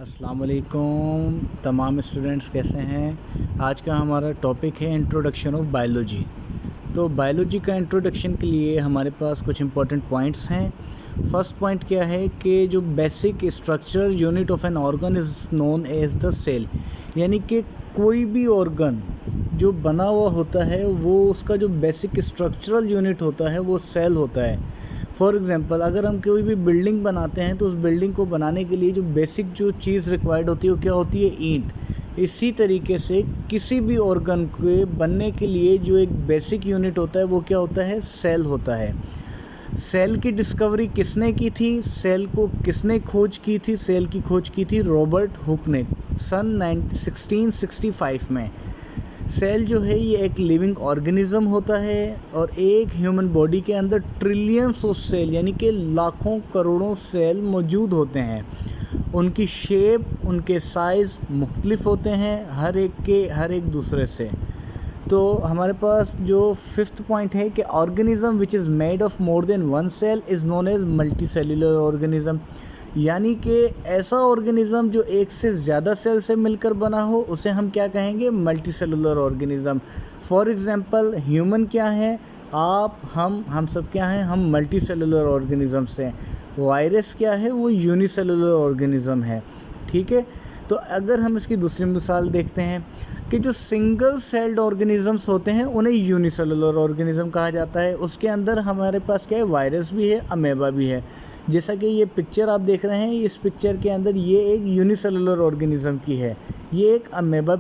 अस्सलाम वालेकुम तमाम स्टूडेंट्स, कैसे हैं। आज का हमारा टॉपिक है इंट्रोडक्शन ऑफ बायोलॉजी। तो बायोलॉजी का इंट्रोडक्शन के लिए हमारे पास कुछ इंपॉर्टेंट पॉइंट्स हैं। फर्स्ट पॉइंट क्या है कि जो basic structural unit of an organ is known as the cell, यानी कि कोई भी ऑर्गन जो बना हुआ होता है वो उसका जो बेसिक स्ट्रक्चरल यूनिट होता है वो सेल होता है। फॉर एग्ज़ाम्पल, अगर हम कोई भी बिल्डिंग बनाते हैं तो उस बिल्डिंग को बनाने के लिए जो बेसिक जो चीज़ रिक्वायर्ड होती है वो क्या होती है, ईंट। इसी तरीके से किसी भी ऑर्गन के बनने के लिए जो एक बेसिक यूनिट होता है वो क्या होता है, सेल होता है। सेल की डिस्कवरी किसने की थी, सेल को किसने खोज की थी? सेल की खोज की थी रॉबर्ट हुक ने सन 1665 में। सेल जो है ये एक लिविंग ऑर्गेनिज्म होता है और एक ह्यूमन बॉडी के अंदर ट्रिलियंस ऑफ सेल यानी कि लाखों करोड़ों सेल मौजूद होते हैं। उनकी शेप, उनके साइज़ मुख्तलिफ होते हैं हर एक दूसरे से। तो हमारे पास जो फिफ्थ पॉइंट है कि organism which is made of more than one cell is known as multicellular organism, यानी कि ऐसा ऑर्गेनिज़म जो एक से ज़्यादा सेल से मिलकर बना हो उसे हम क्या कहेंगे, multi cellular organism. For example, human क्या है, आप हम सब क्या हैं, हम मल्टी सेलुलर ऑर्गेनिज़म्स हैं। वायरस क्या है, वो यूनिसेलुलर ऑर्गेनिज़म है। ठीक है। तो अगर हम इसकी दूसरी मिसाल देखते हैं कि जो सिंगल सेल्ड ऑर्गेनिज़म्स होते हैं उन्हें यूनिसेलुलर ऑर्गेनिज़म कहा जाता है। उसके अंदर हमारे पास क्या है, वायरस भी है, अमेबा भी है। जैसा कि ये पिक्चर आप देख रहे हैं, इस पिक्चर के अंदर ये एक यूनिसेलुलर ऑर्गेनिज़म की है, ये एक अमेबा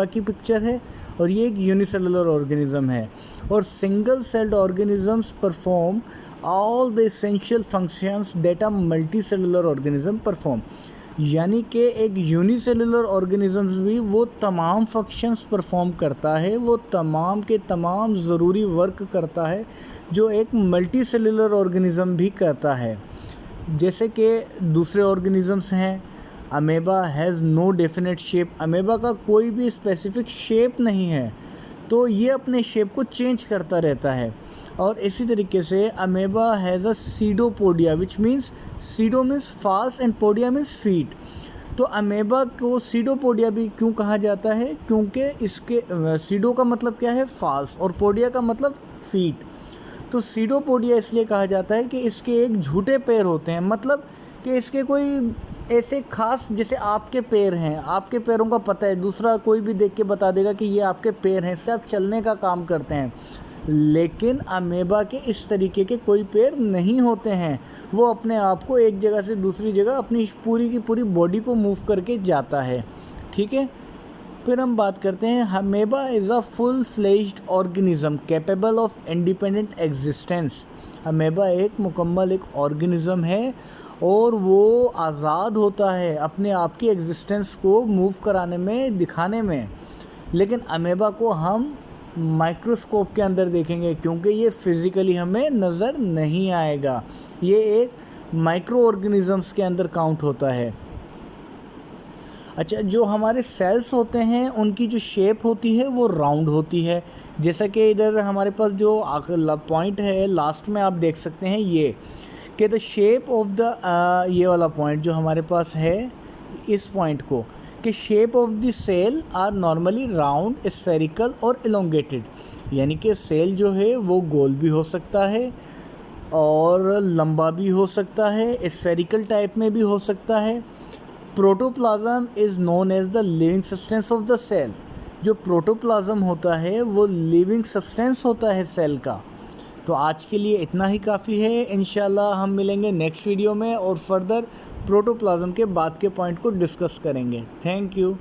की पिक्चर है और ये एक यूनिसेलुलर ऑर्गेनिज़म है। और single celled organisms perform all the essential functions that a multi cellular organism perform, यानी कि एक यूनिसेलुलर ऑर्गेनिज़म्स भी वो तमाम फंक्शंस परफॉर्म करता है, वो तमाम के तमाम ज़रूरी वर्क करता है जो एक मल्टी सेलुलर ऑर्गेनिज़म भी करता है। जैसे कि दूसरे ऑर्गेनिज़म्स हैं, amoeba has no definite shape, amoeba का कोई भी स्पेसिफिक शेप नहीं है, तो ये अपने शेप को चेंज करता रहता है। और इसी तरीके से amoeba has a pseudopodia which means, pseudo means false and podia means feet. तो अमेबा को सीडोपोडिया भी क्यों कहा जाता है, क्योंकि इसके सीडो का मतलब क्या है, फाल्स, और पोडिया का मतलब फीट। तो सीडोपोडिया इसलिए कहा जाता है कि इसके एक झूठे पैर होते हैं, मतलब कि इसके कोई ऐसे खास, जैसे आपके पैर हैं, आपके पैरों का पता है, दूसरा कोई भी देख के बता देगा कि ये आपके पैर हैं, सब चलने का काम करते हैं। लेकिन अमेबा के इस तरीके के कोई पैर नहीं होते हैं, वो अपने आप को एक जगह से दूसरी जगह अपनी पूरी की पूरी बॉडी को मूव करके जाता है। ठीक है। फिर हम बात करते हैं, amoeba is a full fledged organism capable of independent existence. Amoeba एक मुकम्मल एक ऑर्गेनिज़म है और वो आज़ाद होता है अपने आप की एग्जिस्टेंस को मूव कराने में, दिखाने में। लेकिन अमेबा को हम माइक्रोस्कोप के अंदर देखेंगे क्योंकि ये फिज़िकली हमें नज़र नहीं आएगा, ये एक माइक्रो ऑर्गेनिज़म्स के अंदर काउंट होता है। अच्छा, जो हमारे सेल्स होते हैं उनकी जो शेप होती है वो राउंड होती है। जैसा कि इधर हमारे पास जो पॉइंट है लास्ट में आप देख सकते हैं, ये कि द शेप ऑफ द, ये वाला पॉइंट जो हमारे पास है, इस पॉइंट को कि shape of the cell are normally round, spherical और इलोंगेटेड, यानी कि सेल जो है वो गोल भी हो सकता है और लंबा भी हो सकता है, स्फेरिकल टाइप में भी हो सकता है। Protoplasm is known as the living substance of the cell, जो प्रोटोप्लाज्म होता है वो लिविंग सब्सटेंस होता है सेल का। तो आज के लिए इतना ही काफ़ी है। इंशाल्लाह हम मिलेंगे नेक्स्ट वीडियो में और फर्दर प्रोटोप्लाज्म के बाद के पॉइंट को डिस्कस करेंगे। Thank you.